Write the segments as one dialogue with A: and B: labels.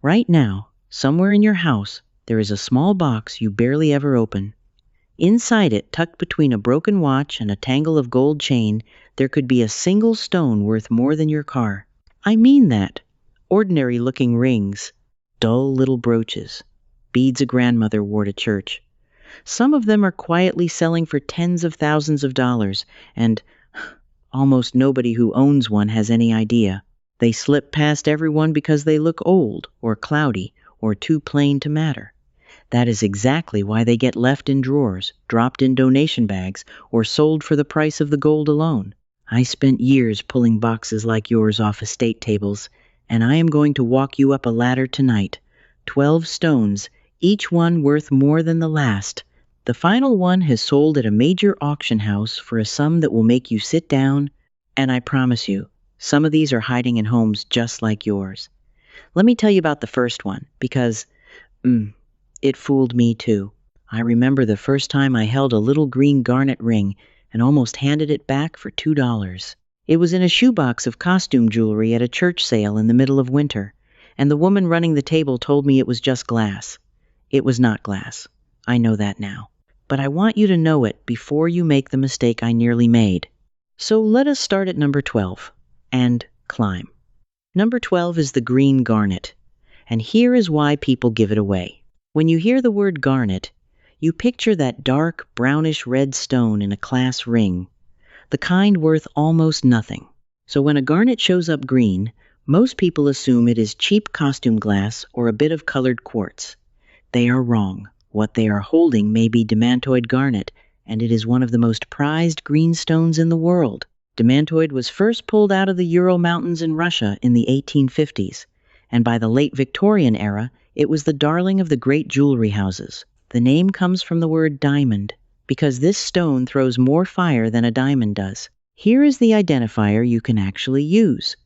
A: Right now, somewhere in your house, there is a small box you barely ever open. Inside it, tucked between a broken watch and a tangle of gold chain, there could be a single stone worth more than your car. I mean that. Ordinary-looking rings, dull little brooches, beads a grandmother wore to church. Some of them are quietly selling for tens of thousands of dollars, and almost nobody who owns one has any idea. They slip past everyone because they look old, or cloudy, or too plain to matter. That is exactly why they get left in drawers, dropped in donation bags, or sold for the price of the gold alone. I spent years pulling boxes like yours off estate tables, and I am going to walk you up a ladder tonight. 12 stones, each one worth more than the last. The final one has sold at a major auction house for a sum that will make you sit down, and I promise you, some of these are hiding in homes just like yours. Let me tell you about the first one, because, it fooled me too. I remember the first time I held a little green garnet ring and almost handed it back for $2. It was in a shoebox of costume jewelry at a church sale in the middle of winter, and the woman running the table told me it was just glass. It was not glass. I know that now. But I want you to know it before you make the mistake I nearly made. So let us start at number 12 and climb. Number 12 is the green garnet, and here is why people give it away. When you hear the word garnet, you picture that dark, brownish-red stone in a class ring, the kind worth almost nothing. So when a garnet shows up green, most people assume it is cheap costume glass or a bit of colored quartz. They are wrong. What they are holding may be Demantoid garnet, and it is one of the most prized green stones in the world. Demantoid was first pulled out of the Ural Mountains in Russia in the 1850s, and by the late Victorian era, it was the darling of the great jewelry houses. The name comes from the word diamond, because this stone throws more fire than a diamond does. Here is the identifier you can actually use.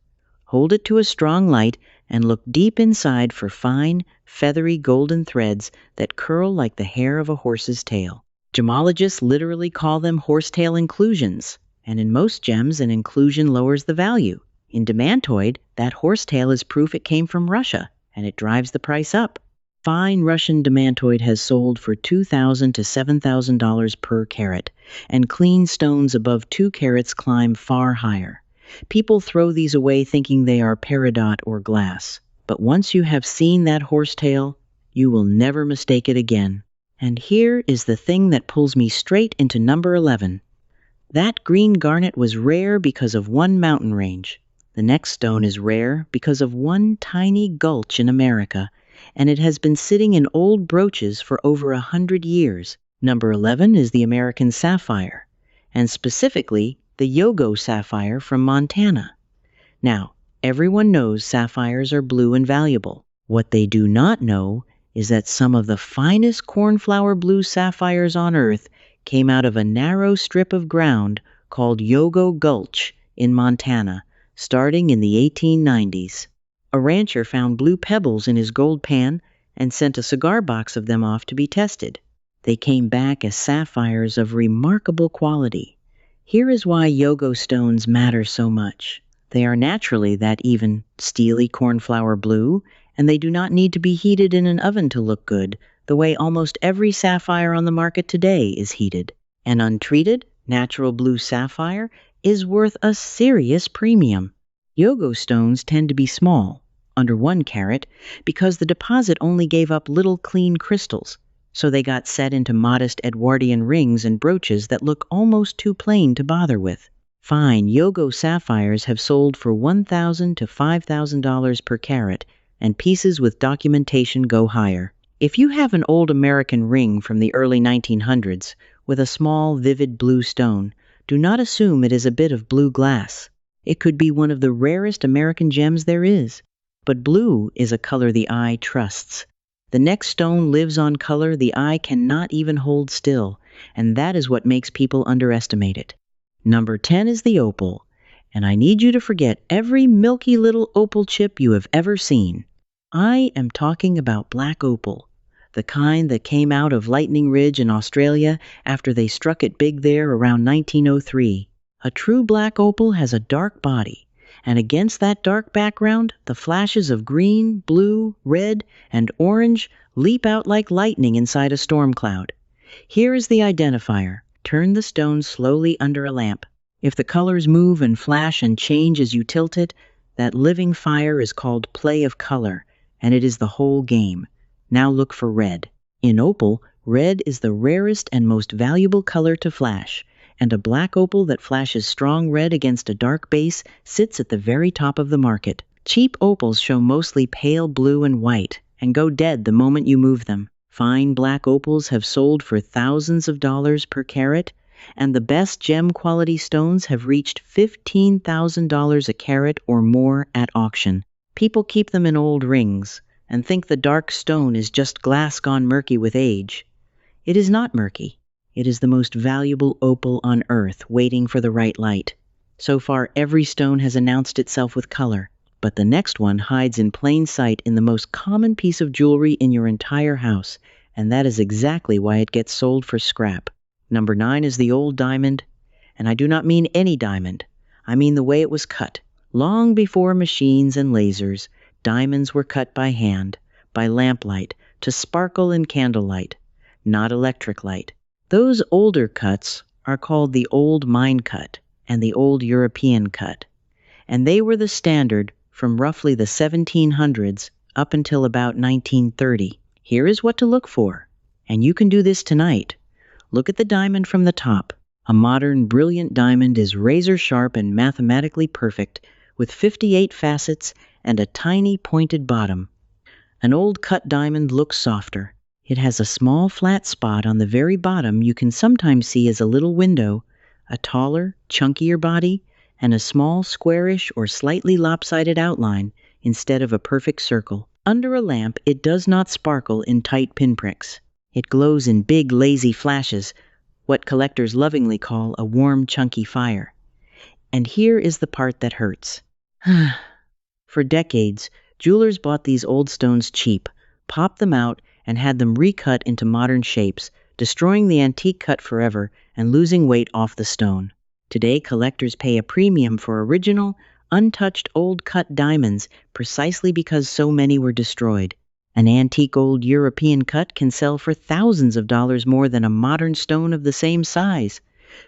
A: Hold it to a strong light and look deep inside for fine, feathery golden threads that curl like the hair of a horse's tail. Gemologists literally call them horsetail inclusions, and in most gems an inclusion lowers the value. In Demantoid, that horsetail is proof it came from Russia, and it drives the price up. Fine Russian Demantoid has sold for $2,000 to $7,000 per carat, and clean stones above 2 carats climb far higher. People throw these away thinking they are peridot or glass, but once you have seen that horsetail, you will never mistake it again. And here is the thing that pulls me straight into number 11. That green garnet was rare because of one mountain range. The next stone is rare because of one tiny gulch in America, and it has been sitting in old brooches for over 100 years. Number 11 is the American sapphire, and specifically the Yogo sapphire from Montana. Now, everyone knows sapphires are blue and valuable. What they do not know is that some of the finest cornflower blue sapphires on Earth came out of a narrow strip of ground called Yogo Gulch in Montana, starting in the 1890s. A rancher found blue pebbles in his gold pan and sent a cigar box of them off to be tested. They came back as sapphires of remarkable quality. Here is why Yogo stones matter so much. They are naturally that even, steely cornflower blue, and they do not need to be heated in an oven to look good, the way almost every sapphire on the market today is heated. An untreated, natural blue sapphire is worth a serious premium. Yogo stones tend to be small, under 1 carat, because the deposit only gave up little clean crystals, so they got set into modest Edwardian rings and brooches that look almost too plain to bother with. Fine Yogo sapphires have sold for $1,000 to $5,000 per carat, and pieces with documentation go higher. If you have an old American ring from the early 1900s with a small, vivid blue stone, do not assume it is a bit of blue glass. It could be one of the rarest American gems there is. But blue is a color the eye trusts. The next stone lives on color the eye cannot even hold still, and that is what makes people underestimate it. Number 10 is the opal, and I need you to forget every milky little opal chip you have ever seen. I am talking about black opal, the kind that came out of Lightning Ridge in Australia after they struck it big there around 1903. A true black opal has a dark body, And against that dark background, the flashes of green, blue, red, and orange leap out like lightning inside a storm cloud. Here is the identifier. Turn the stone slowly under a lamp. If the colors move and flash and change as you tilt it, that living fire is called play of color, and it is the whole game. Now look for red. In opal, red is the rarest and most valuable color to flash, and a black opal that flashes strong red against a dark base sits at the very top of the market. Cheap opals show mostly pale blue and white, and go dead the moment you move them. Fine black opals have sold for thousands of dollars per carat, and the best gem quality stones have reached $15,000 a carat or more at auction. People keep them in old rings, and think the dark stone is just glass gone murky with age. It is not murky. It is the most valuable opal on earth, waiting for the right light. So far, every stone has announced itself with color, but the next one hides in plain sight in the most common piece of jewelry in your entire house, and that is exactly why it gets sold for scrap. Number 9 is the old diamond, and I do not mean any diamond. I mean the way it was cut. Long before machines and lasers, diamonds were cut by hand, by lamplight, to sparkle in candlelight, not electric light. Those older cuts are called the old mine cut and the old European cut, and they were the standard from roughly the 1700s up until about 1930. Here is what to look for, and you can do this tonight. Look at the diamond from the top. A modern, brilliant diamond is razor-sharp and mathematically perfect, with 58 facets and a tiny pointed bottom. An old cut diamond looks softer. It has a small flat spot on the very bottom you can sometimes see as a little window, a taller, chunkier body, and a small, squarish or slightly lopsided outline instead of a perfect circle. Under a lamp, it does not sparkle in tight pinpricks. It glows in big, lazy flashes, what collectors lovingly call a warm, chunky fire. And here is the part that hurts. For decades, jewelers bought these old stones cheap, popped them out, and had them recut into modern shapes, destroying the antique cut forever and losing weight off the stone. Today, collectors pay a premium for original, untouched old cut diamonds precisely because so many were destroyed. An antique old European cut can sell for thousands of dollars more than a modern stone of the same size,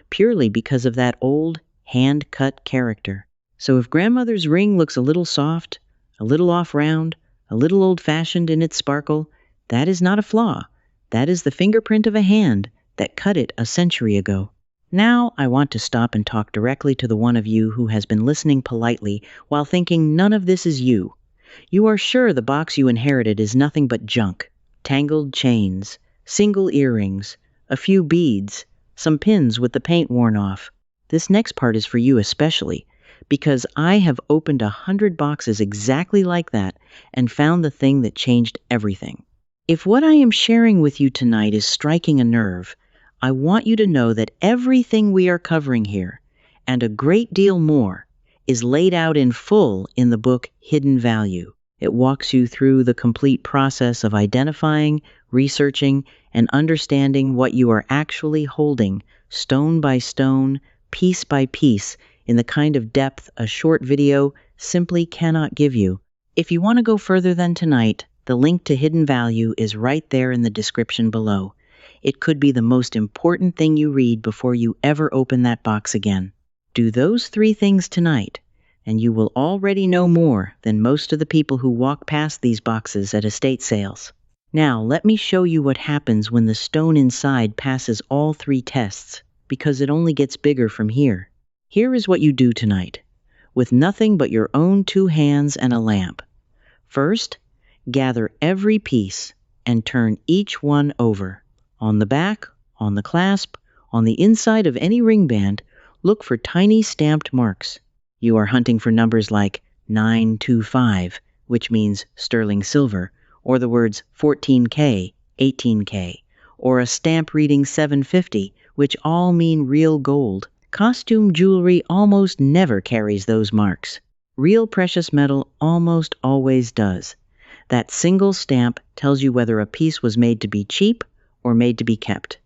A: purely because of that old, hand-cut character. So if grandmother's ring looks a little soft, a little off-round, a little old-fashioned in its sparkle, that is not a flaw. That is the fingerprint of a hand that cut it a century ago. Now I want to stop and talk directly to the one of you who has been listening politely while thinking none of this is you. You are sure the box you inherited is nothing but junk. Tangled chains, single earrings, a few beads, some pins with the paint worn off. This next part is for you especially, because I have opened 100 boxes exactly like that and found the thing that changed everything. If what I am sharing with you tonight is striking a nerve, I want you to know that everything we are covering here, and a great deal more, is laid out in full in the book Hidden Value. It walks you through the complete process of identifying, researching, and understanding what you are actually holding, stone by stone, piece by piece, in the kind of depth a short video simply cannot give you. If you want to go further than tonight, the link to Hidden Value is right there in the description below. It could be the most important thing you read before you ever open that box again. Do those 3 things tonight, and you will already know more than most of the people who walk past these boxes at estate sales. Now, let me show you what happens when the stone inside passes all 3 tests, because it only gets bigger from here. Here is what you do tonight, with nothing but your own 2 hands and a lamp. First, gather every piece and turn each one over. On the back, on the clasp, on the inside of any ring band, look for tiny stamped marks. You are hunting for numbers like 925, which means sterling silver, or the words 14K, 18K, or a stamp reading 750, which all mean real gold. Costume jewelry almost never carries those marks. Real precious metal almost always does. That single stamp tells you whether a piece was made to be cheap or made to be kept.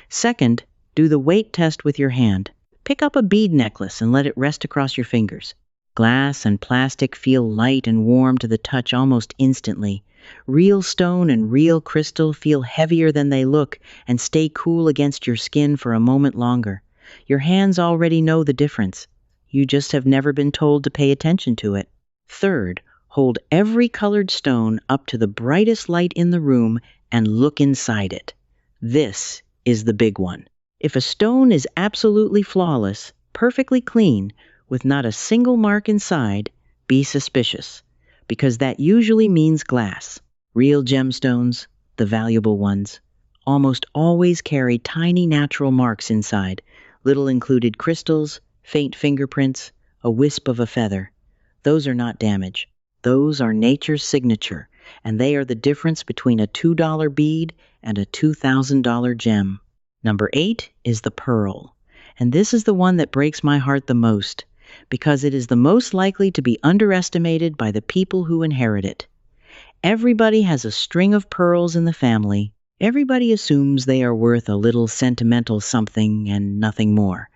A: Second, do the weight test with your hand. Pick up a bead necklace and let it rest across your fingers. Glass and plastic feel light and warm to the touch almost instantly. Real stone and real crystal feel heavier than they look and stay cool against your skin for a moment longer. Your hands already know the difference. You just have never been told to pay attention to it. Third, hold every colored stone up to the brightest light in the room and look inside it. This is the big one. If a stone is absolutely flawless, perfectly clean, with not a single mark inside, be suspicious, because that usually means glass. Real gemstones, the valuable ones, almost always carry tiny natural marks inside, little included crystals, faint fingerprints, a wisp of a feather. Those are not damage. Those are nature's signature, and they are the difference between a $2 bead and a $2,000 gem. Number 8 is the pearl, and this is the one that breaks my heart the most, because it is the most likely to be underestimated by the people who inherit it. Everybody has a string of pearls in the family. Everybody assumes they are worth a little sentimental something and nothing more.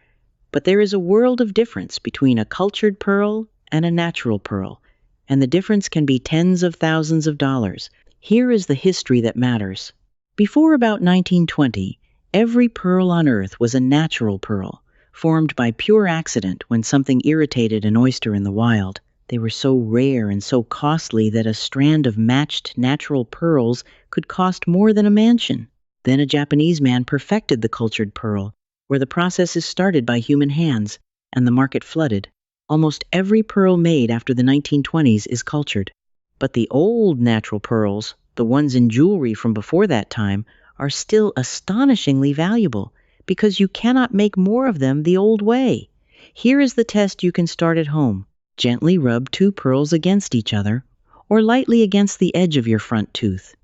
A: But there is a world of difference between a cultured pearl and a natural pearl, and the difference can be tens of thousands of dollars. Here is the history that matters. Before about 1920, every pearl on Earth was a natural pearl, formed by pure accident when something irritated an oyster in the wild. They were so rare and so costly that a strand of matched natural pearls could cost more than a mansion. Then a Japanese man perfected the cultured pearl, where the process is started by human hands, and the market flooded. Almost every pearl made after the 1920s is cultured. But the old natural pearls, the ones in jewelry from before that time, are still astonishingly valuable, because you cannot make more of them the old way. Here is the test you can start at home. Gently rub 2 pearls against each other, or lightly against the edge of your front tooth.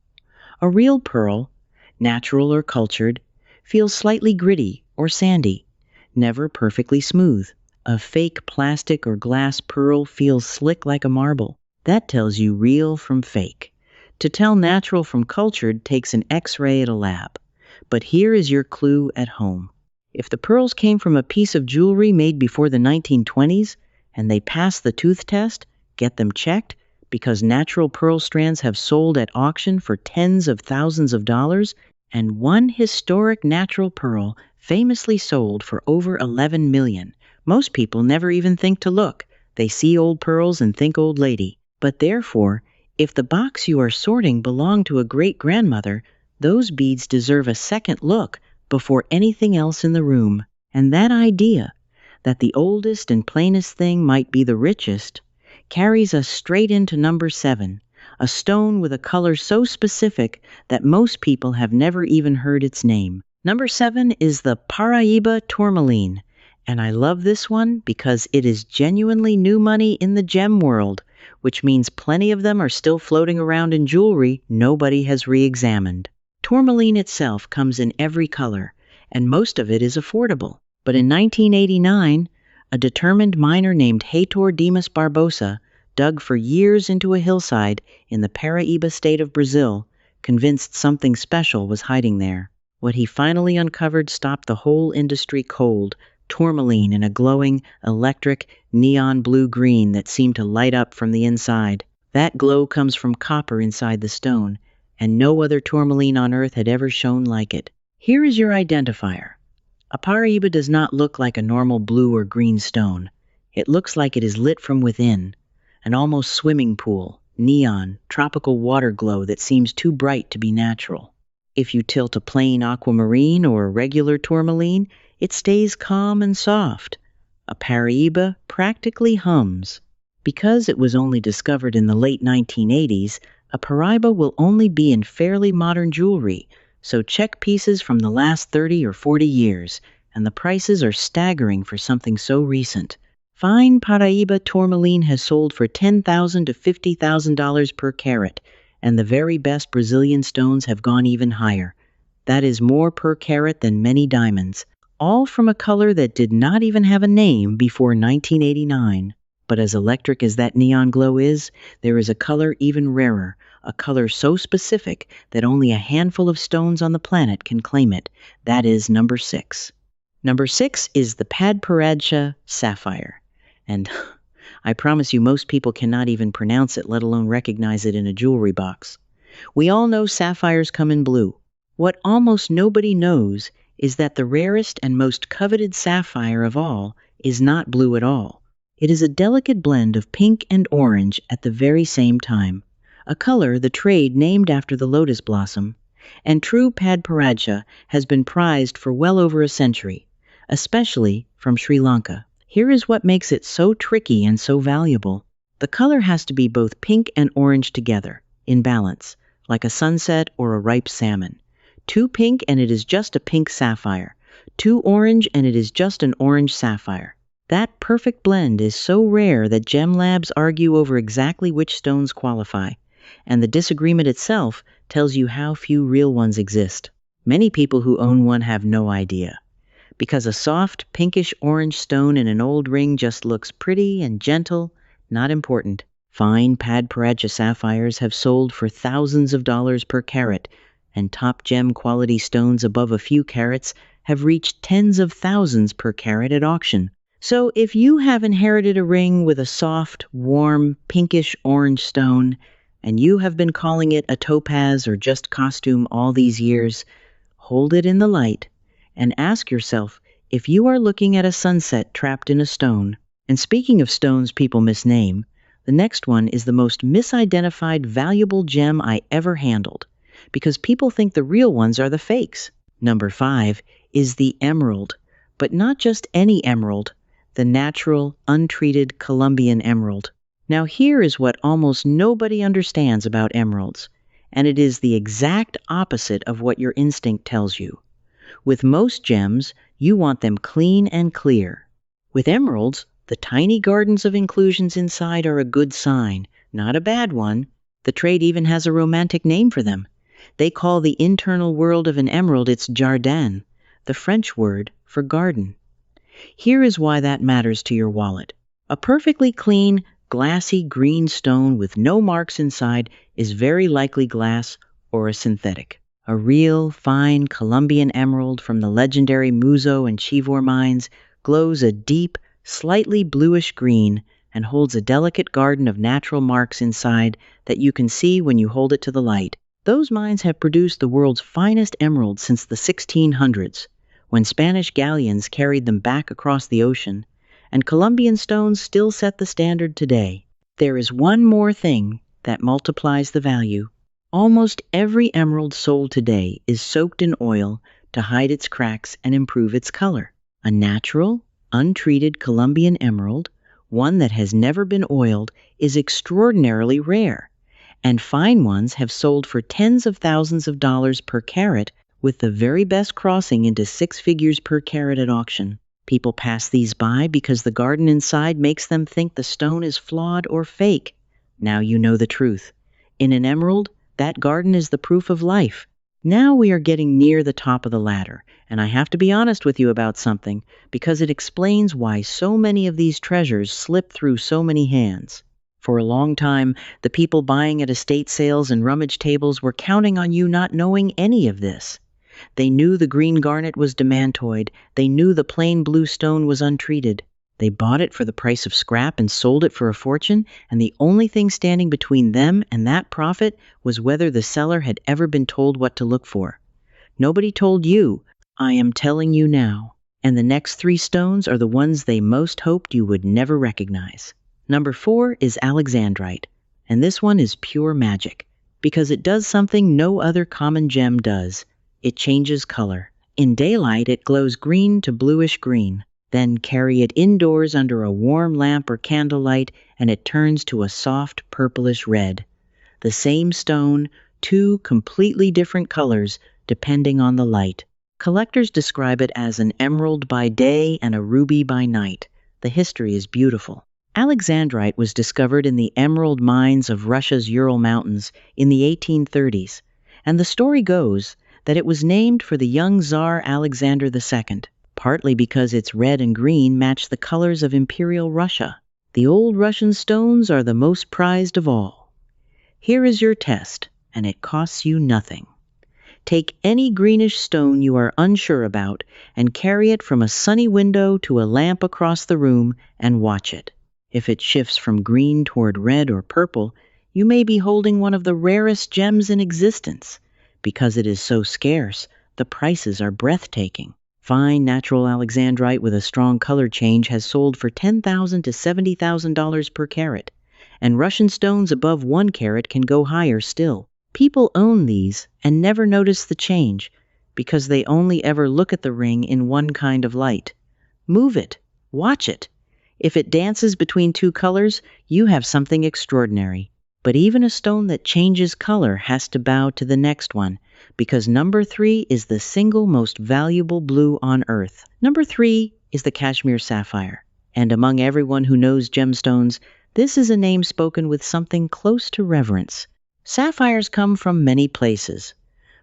A: A real pearl, natural or cultured, feels slightly gritty or sandy, never perfectly smooth. A fake plastic or glass pearl feels slick like a marble. That tells you real from fake. To tell natural from cultured takes an X-ray at a lab. But here is your clue at home. If the pearls came from a piece of jewelry made before the 1920s, and they pass the tooth test, get them checked, because natural pearl strands have sold at auction for tens of thousands of dollars, and one historic natural pearl famously sold for over 11 million. Most people never even think to look. They see old pearls and think old lady. But therefore, if the box you are sorting belonged to a great-grandmother, those beads deserve a second look before anything else in the room. And that idea, that the oldest and plainest thing might be the richest, carries us straight into number 7, a stone with a color so specific that most people have never even heard its name. Number 7 is the Paraiba tourmaline, and I love this one because it is genuinely new money in the gem world, which means plenty of them are still floating around in jewelry nobody has re-examined. Tourmaline itself comes in every color, and most of it is affordable. But in 1989, a determined miner named Heitor Dimas Barbosa dug for years into a hillside in the Paraiba state of Brazil, convinced something special was hiding there. What he finally uncovered stopped the whole industry cold, tourmaline in a glowing, electric, neon blue-green that seemed to light up from the inside. That glow comes from copper inside the stone, and no other tourmaline on Earth had ever shone like it. Here is your identifier. A Paraiba does not look like a normal blue or green stone. It looks like it is lit from within, an almost swimming pool, neon, tropical water glow that seems too bright to be natural. If you tilt a plain aquamarine or a regular tourmaline, it stays calm and soft. A Paraiba practically hums. Because it was only discovered in the late 1980s, a Paraiba will only be in fairly modern jewelry, so check pieces from the last 30 or 40 years, and the prices are staggering for something so recent. Fine Paraiba tourmaline has sold for $10,000 to $50,000 per carat, and the very best Brazilian stones have gone even higher. That is more per carat than many diamonds, all from a color that did not even have a name before 1989. But as electric as that neon glow is, there is a color even rarer, a color so specific that only a handful of stones on the planet can claim it. That is number 6. Number 6 is the Padparadscha sapphire. And I promise you most people cannot even pronounce it, let alone recognize it in a jewelry box. We all know sapphires come in blue. What almost nobody knows is that the rarest and most coveted sapphire of all is not blue at all. It is a delicate blend of pink and orange at the very same time, a color the trade named after the lotus blossom, and true Padparadscha has been prized for well over a century, especially from Sri Lanka. Here is what makes it so tricky and so valuable. The color has to be both pink and orange together, in balance, like a sunset or a ripe salmon. Too pink and it is just a pink sapphire. Too orange and it is just an orange sapphire. That perfect blend is so rare that gem labs argue over exactly which stones qualify, and the disagreement itself tells you how few real ones exist. Many people who own one have no idea, because a soft pinkish orange stone in an old ring just looks pretty and gentle, not important. Fine Padparadscha sapphires have sold for thousands of dollars per carat, and top gem quality stones above a few carats have reached tens of thousands per carat at auction. So if you have inherited a ring with a soft, warm, pinkish orange stone, and you have been calling it a topaz or just costume all these years, hold it in the light and ask yourself if you are looking at a sunset trapped in a stone. And speaking of stones people misname, the next one is the most misidentified valuable gem I ever handled, because people think the real ones are the fakes. Number 5 is the emerald, but not just any emerald, the natural, untreated Colombian emerald. Now here is what almost nobody understands about emeralds, and it is the exact opposite of what your instinct tells you. With most gems, you want them clean and clear. With emeralds, the tiny gardens of inclusions inside are a good sign, not a bad one. The trade even has a romantic name for them. They call the internal world of an emerald its jardin, the French word for garden. Here is why that matters to your wallet. A perfectly clean, glassy green stone with no marks inside is very likely glass or a synthetic. A real, fine Colombian emerald from the legendary Muzo and Chivor mines glows a deep, slightly bluish green and holds a delicate garden of natural marks inside that you can see when you hold it to the light. Those mines have produced the world's finest emeralds since the 1600s, when Spanish galleons carried them back across the ocean, and Colombian stones still set the standard today. There is one more thing that multiplies the value. Almost every emerald sold today is soaked in oil to hide its cracks and improve its color. A natural, untreated Colombian emerald, one that has never been oiled, is extraordinarily rare, and fine ones have sold for tens of thousands of dollars per carat, with the very best crossing into 6 figures per carat at auction. People pass these by because the garden inside makes them think the stone is flawed or fake. Now you know the truth. In an emerald, that garden is the proof of life. Now we are getting near the top of the ladder, and I have to be honest with you about something, because it explains why so many of these treasures slip through so many hands. For a long time, the people buying at estate sales and rummage tables were counting on you not knowing any of this. They knew the green garnet was Demantoid. They knew the plain blue stone was untreated. They bought it for the price of scrap and sold it for a fortune, and the only thing standing between them and that profit was whether the seller had ever been told what to look for. Nobody told you. I am telling you now. And the next 3 stones are the ones they most hoped you would never recognize. Number 4 is Alexandrite, and this one is pure magic, because it does something no other common gem does. It changes color. In daylight, it glows green to bluish green. Then carry it indoors under a warm lamp or candlelight, and it turns to a soft purplish red. The same stone, 2 completely different colors depending on the light. Collectors describe it as an emerald by day and a ruby by night. The history is beautiful. Alexandrite was discovered in the emerald mines of Russia's Ural Mountains in the 1830s, and the story goes that it was named for the young Tsar Alexander II, partly because its red and green match the colors of Imperial Russia. The old Russian stones are the most prized of all. Here is your test, and it costs you nothing. Take any greenish stone you are unsure about and carry it from a sunny window to a lamp across the room and watch it. If it shifts from green toward red or purple, you may be holding one of the rarest gems in existence. Because it is so scarce, the prices are breathtaking. Fine natural Alexandrite with a strong color change has sold for $10,000 to $70,000 per carat, and Russian stones above 1 carat can go higher still. People own these and never notice the change because they only ever look at the ring in one kind of light. Move it, watch it. If it dances between two colors, you have something extraordinary. But even a stone that changes color has to bow to the next one, because number 3 is the single most valuable blue on earth. Number 3 is the Kashmir sapphire. And among everyone who knows gemstones, this is a name spoken with something close to reverence. Sapphires come from many places,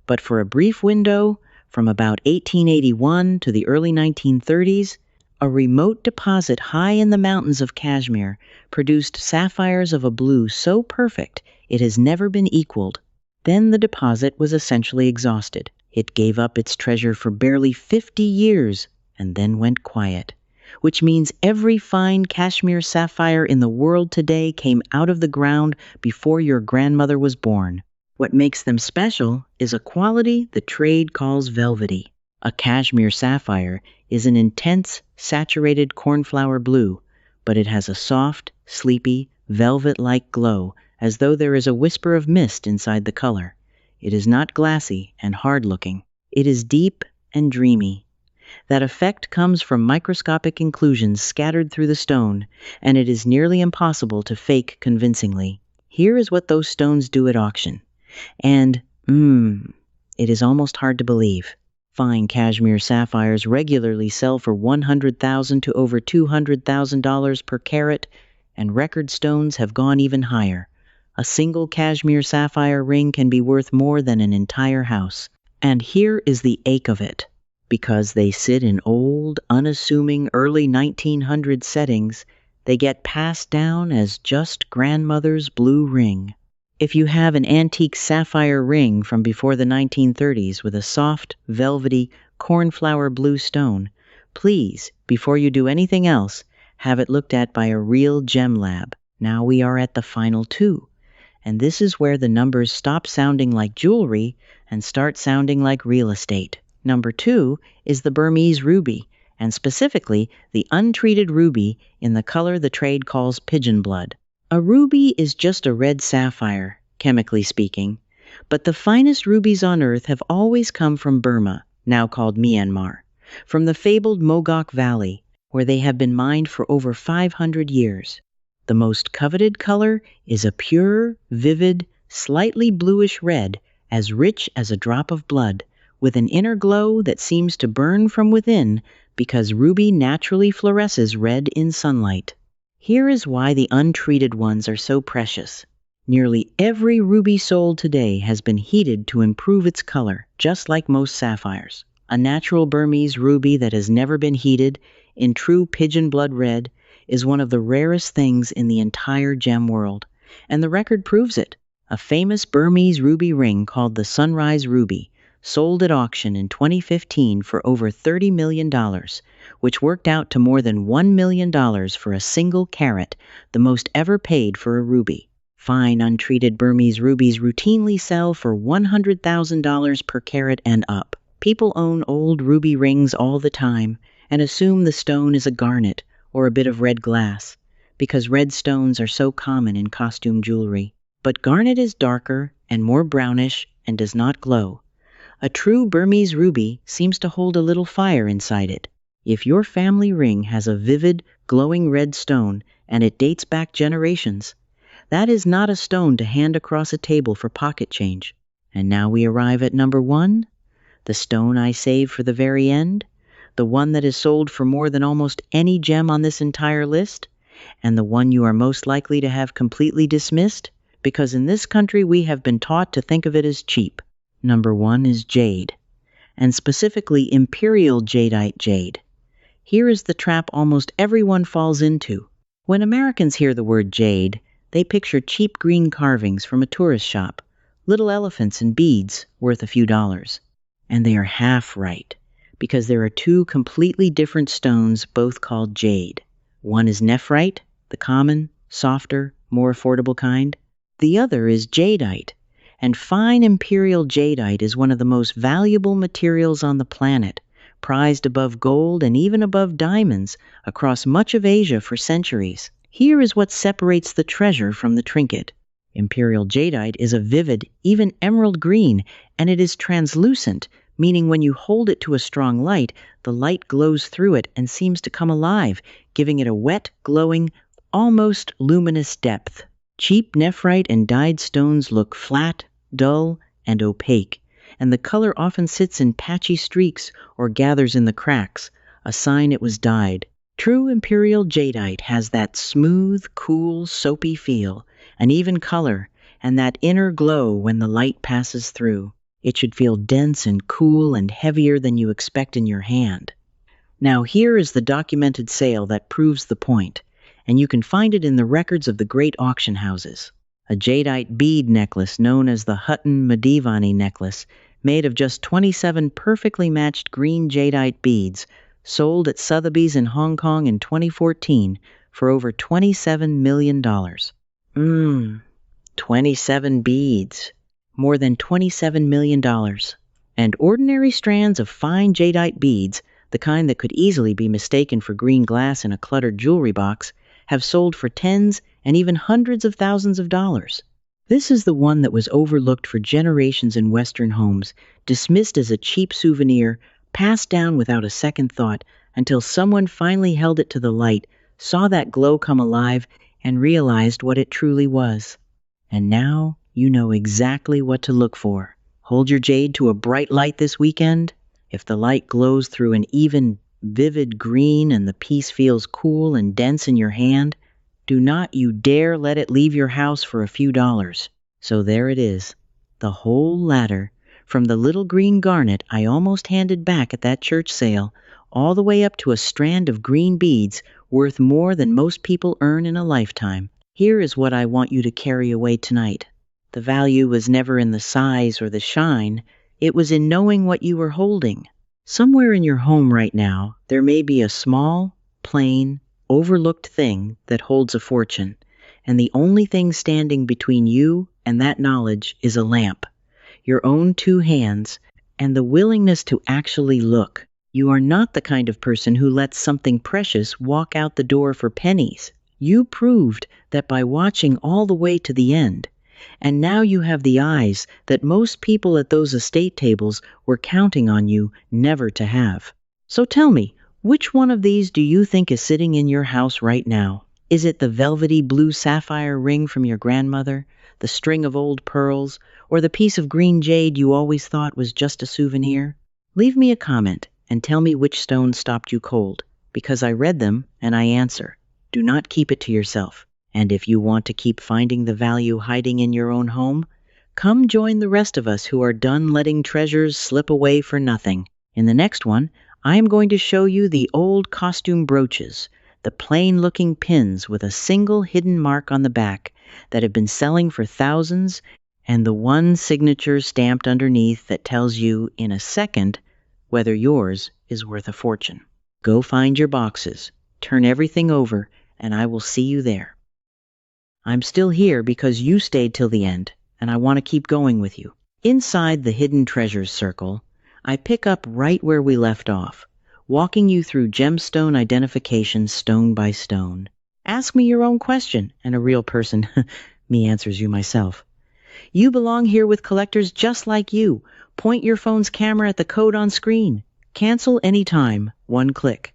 A: but for a brief window, from about 1881 to the early 1930s, a remote deposit high in the mountains of Kashmir produced sapphires of a blue so perfect it has never been equaled. Then the deposit was essentially exhausted. It gave up its treasure for barely 50 years and then went quiet, which means every fine Kashmir sapphire in the world today came out of the ground before your grandmother was born. What makes them special is a quality the trade calls velvety. A Kashmir sapphire is an intense, saturated cornflower blue, but it has a soft, sleepy, velvet-like glow, as though there is a whisper of mist inside the color. It is not glassy and hard-looking. It is deep and dreamy. That effect comes from microscopic inclusions scattered through the stone, and it is nearly impossible to fake convincingly. Here is what those stones do at auction. And, it is almost hard to believe. Fine Kashmir sapphires regularly sell for $100,000 to over $200,000 per carat, and record stones have gone even higher. A single Kashmir sapphire ring can be worth more than an entire house. And here is the ache of it. Because they sit in old, unassuming early 1900 settings, they get passed down as just grandmother's blue ring. If you have an antique sapphire ring from before the 1930s with a soft, velvety, cornflower blue stone, please, before you do anything else, have it looked at by a real gem lab. Now we are at the final 2, and this is where the numbers stop sounding like jewelry and start sounding like real estate. Number 2 is the Burmese ruby, and specifically the untreated ruby in the color the trade calls pigeon blood. A ruby is just a red sapphire, chemically speaking, but the finest rubies on earth have always come from Burma, now called Myanmar, from the fabled Mogok Valley, where they have been mined for over 500 years. The most coveted color is a pure, vivid, slightly bluish red, as rich as a drop of blood, with an inner glow that seems to burn from within because ruby naturally fluoresces red in sunlight. Here is why the untreated ones are so precious. Nearly every ruby sold today has been heated to improve its color, just like most sapphires. A natural Burmese ruby that has never been heated, in true pigeon blood red, is one of the rarest things in the entire gem world, and the record proves it. A famous Burmese ruby ring called the Sunrise Ruby sold at auction in 2015 for over $30 million, which worked out to more than $1 million for a single carat, the most ever paid for a ruby. Fine untreated Burmese rubies routinely sell for $100,000 per carat and up. People own old ruby rings all the time and assume the stone is a garnet or a bit of red glass, because red stones are so common in costume jewelry. But garnet is darker and more brownish and does not glow. A true Burmese ruby seems to hold a little fire inside it. If your family ring has a vivid, glowing red stone and it dates back generations, that is not a stone to hand across a table for pocket change. And now we arrive at number 1, the stone I saved for the very end, the one that is sold for more than almost any gem on this entire list, and the one you are most likely to have completely dismissed, because in this country we have been taught to think of it as cheap. Number 1 is jade, and specifically Imperial jadeite jade. Here is the trap almost everyone falls into. When Americans hear the word jade, they picture cheap green carvings from a tourist shop, little elephants and beads worth a few dollars. And they are half right, because there are 2 completely different stones both called jade. One is nephrite, the common, softer, more affordable kind. The other is jadeite, and fine imperial jadeite is one of the most valuable materials on the planet, prized above gold and even above diamonds across much of Asia for centuries. Here is what separates the treasure from the trinket. Imperial jadeite is a vivid, even emerald green, and it is translucent, meaning when you hold it to a strong light, the light glows through it and seems to come alive, giving it a wet, glowing, almost luminous depth. Cheap nephrite and dyed stones look flat, dull, and opaque, and the color often sits in patchy streaks or gathers in the cracks, a sign it was dyed. True imperial jadeite has that smooth, cool, soapy feel, an even color, and that inner glow when the light passes through. It should feel dense and cool and heavier than you expect in your hand. Now here is the documented sale that proves the point, and you can find it in the records of the great auction houses. A jadeite bead necklace known as the Hutton Madivani necklace, made of just 27 perfectly matched green jadeite beads, sold at Sotheby's in Hong Kong in 2014 for over $27 million. 27 beads. More than $27 million. And ordinary strands of fine jadeite beads, the kind that could easily be mistaken for green glass in a cluttered jewelry box, have sold for tens and even hundreds of thousands of dollars. This is the one that was overlooked for generations in Western homes, dismissed as a cheap souvenir, passed down without a second thought, until someone finally held it to the light, saw that glow come alive, and realized what it truly was. And now you know exactly what to look for. Hold your jade to a bright light this weekend. If the light glows through an even, vivid green and the piece feels cool and dense in your hand, do not you dare let it leave your house for a few dollars. So there it is, the whole ladder, from the little green garnet I almost handed back at that church sale, all the way up to a strand of green beads worth more than most people earn in a lifetime. Here is what I want you to carry away tonight. The value was never in the size or the shine, it was in knowing what you were holding. Somewhere in your home right now, there may be a small, plain, overlooked thing that holds a fortune, and the only thing standing between you and that knowledge is a lamp, your own two hands, and the willingness to actually look. You are not the kind of person who lets something precious walk out the door for pennies. You proved that by watching all the way to the end, and now you have the eyes that most people at those estate tables were counting on you never to have. So tell me, which one of these do you think is sitting in your house right now? Is it the velvety blue sapphire ring from your grandmother, the string of old pearls, or the piece of green jade you always thought was just a souvenir? Leave me a comment and tell me which stone stopped you cold, because I read them and I answer. Do not keep it to yourself. And if you want to keep finding the value hiding in your own home, come join the rest of us who are done letting treasures slip away for nothing. In the next one, I am going to show you the old costume brooches, the plain-looking pins with a single hidden mark on the back that have been selling for thousands, and the one signature stamped underneath that tells you in a second whether yours is worth a fortune. Go find your boxes, turn everything over, and I will see you there. I'm still here because you stayed till the end, and I want to keep going with you. Inside the Hidden Treasures Circle, I pick up right where we left off, walking you through gemstone identification stone by stone. Ask me your own question, and a real person, me answers you myself. You belong here with collectors just like you. Point your phone's camera at the code on screen. Cancel anytime, one click.